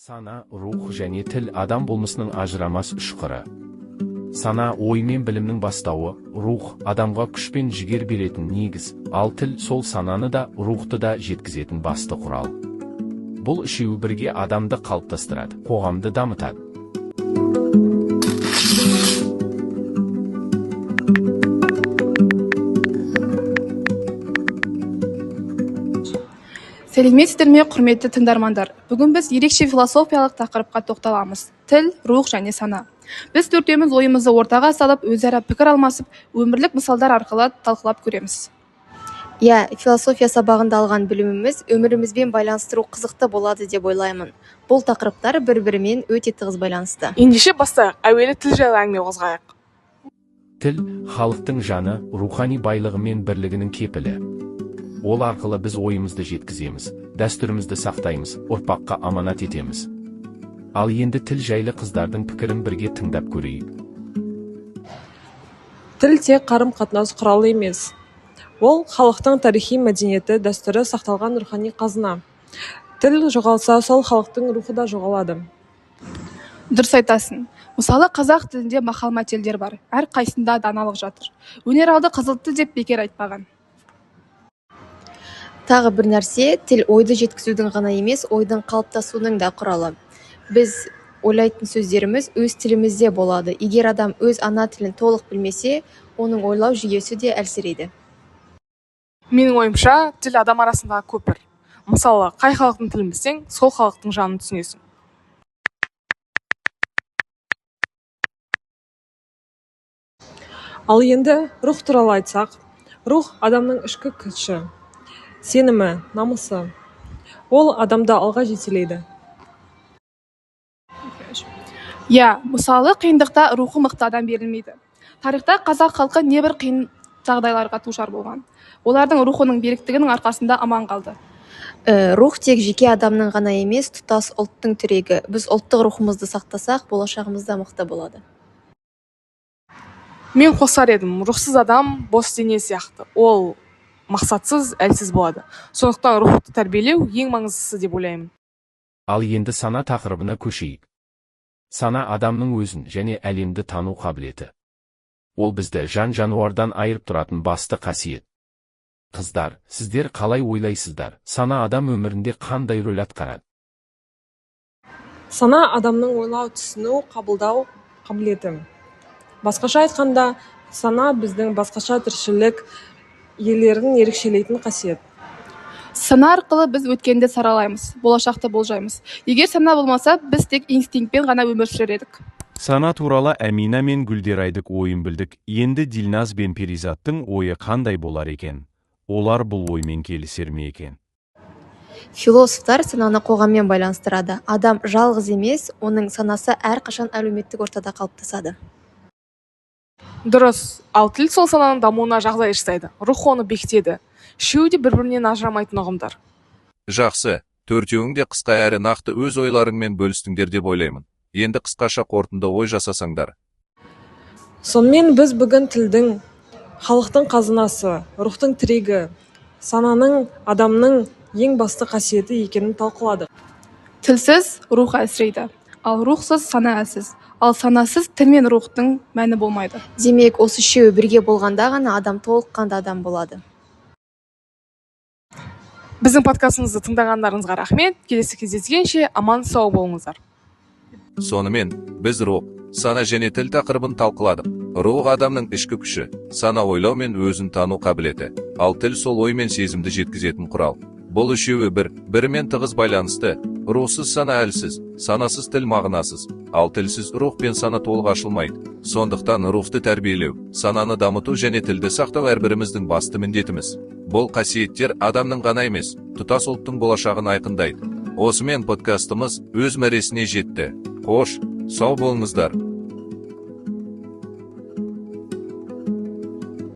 Сана, рух және тіл адам болмысының ажырамас үшқыры. Сана ой мен білімнің бастауы, рух адамға күш пен жігер беретін негіз, ал тіл сол сананы да, рухты да жеткізетін басты құрал. Бұл үшеуі бірге адамды қалыптастырады, қоғамды дамытады. Сәлеметсіздер ме, құрметті тыңдармандар. Бүгін біз ерекше философиялық тақырыпқа тоқталамыз. Тіл, рух және сана. Біз төртеуміз ойымызды ортаға салып, өзара пікір алмасып, өмірлік мысалдар арқылы талқылап көреміз. Философия сабағында алған біліміміз өмірімізбен байланыстыру қызықты болады деп ойлаймын. Бұл тақырыптар бір-бірімен өте тығыз байланысты. Ендеше бастайық, әуелі тіл жайлы әңгіме қозғайық. Тіл халықтың жаны, рухани байлығы мен бірлігінің кепілі. Ол арқылы біз ойымызды жеткіземіз, дәстүрімізді сақтаймыз, ұрпаққа аманат етеміз. Ал енді тіл жайлы қыздардың пікірін бірге тыңдап көрейік. Тіл тек қарым-қатынас құралы емес. Ол халықтың тарихи мәдениеті, дәстүрі сақталған рухани қазына. Тіл жоғалса, сол халықтың рухы да жоғалады. Дұрыс айтасың. Мысалы, қазақ тілінде мақал-мәтелдер бар. Әр қайсында даналық жатыр. Өнер алды қызыл тіл деп бекер айтпаған. Тағы бір нәрсе, тіл ойды жеткізудің ғана емес, ойдың қалыптасуының да құралы. Біз ойлайтын сөздеріміз өз тілімізде болады. Егер адам өз ана тілін толық білмесе, оның ойлау жүйесі де әлсірейді. Менің ойымша, тіл адам арасындағы көпір. Мысалы, қай халықтың тілін білсең, сол халықтың жанын түсінесің. Ал енді рух туралы айтсақ, рух адамның ішкі күші, сенімі, намысы. Ол адамды алға жетелейді. Мысалы, қиындықта рухы мықты адам берілмейді. Тарихта қазақ халқы небір қиын жағдайларға душар болған. Олардың рухының беріктігінің арқасында аман қалды. Рух тек жеке адамның ғана емес, тұтас ұлттың тірегі. Біз ұлттық рухымызды сақтасақ, болашағымызда мықты болады. Мен қосар едім, рухсыз адам бос дене сияқты. Ол мақсатсыз, әлсіз болады. Сондықтан рухты тәрбиелеу ең маңыздысы деп ойлаймын. Ал енді сана тақырыбына көшейік. Сана адамның өзін және әлемді тану қабілеті. Ол бізді жан-жануардан айырып тұратын басты қасиет. Қыздар, сіздер қалай ойлайсыздар? Сана адам өмірінде қандай рөл атқарады? Сана адамның ойлау, түсіну, қабылдау қабілеті. Басқаша айтқанда, сана біздің басқаша тіршілік иелерін ерекшелейтін қасиет. Сана арқылы біз өткенді саралаймыз, болашақты болжаймыз. Егер сана болмаса, біз тек инстинктпен ғана өмір сүрер едік. Сана туралы Әмина мен Гүлдерайдың ойын білдік. Енді Дилназ бен Перизаттың ойы қандай болар екен? Олар бұл оймен келісер ме екен? Философтар сананы қоғаммен байланыстырады. Адам жалғыз емес, оның санасы әрқашан әлеуметтік ортада қалыптасады. Дұрыс, ал тіл сол сананың дамуына жағдай жасайды. Рух оны бекітеді. Үшеуі де бір-бірінен ажырамайтын ұғымдар. Жақсы, төртеуің де қысқа әрі нақты өз ойларыңмен бөлістіңдер деп ойлаймын. Енді қысқаша қорытынды ой жасасаңдар. Сонымен біз бүгін тілдің, халықтың қазынасы, рухтың тірегі, сананың адамның ең басты қасиеті екенін талқыладық. Тілсіз рух әлсірейді, ал рухсыз сана әлсіз. Ал санасыз тіл мен рухтың мәні болмайды. Демек, осы үшеуі бірге болғанда ғана адам толыққанды адам болады. Біздің подкастымызды тыңдағандарыңызға рахмет. Келесі кездескенше аман сау болыңыздар. Сонымен, біз рух, сана және тіл тақырыбын талқыладық. Рух адамның ішкі күші, сана ойлау мен өзін тану қабілеті, ал тіл сол ой мен сезімді жеткізетін құрал. Бұл үшеуі бірімен тығыз байланысты. Рухсыз сана әлсіз, санасыз тіл мағынасыз, ал тілсіз рух пен сана толық ашылмайды. Сондықтан рухты тәрбиелеу, сананы дамыту және тілді сақтау әрбіріміздің басты міндетіміз. Бұл қасиеттер адамның ғана емес, тұтас ұлттың болашағын айқындайды. Осымен подкастымыз өз мәресіне жетті. Қош, сау болыңыздар.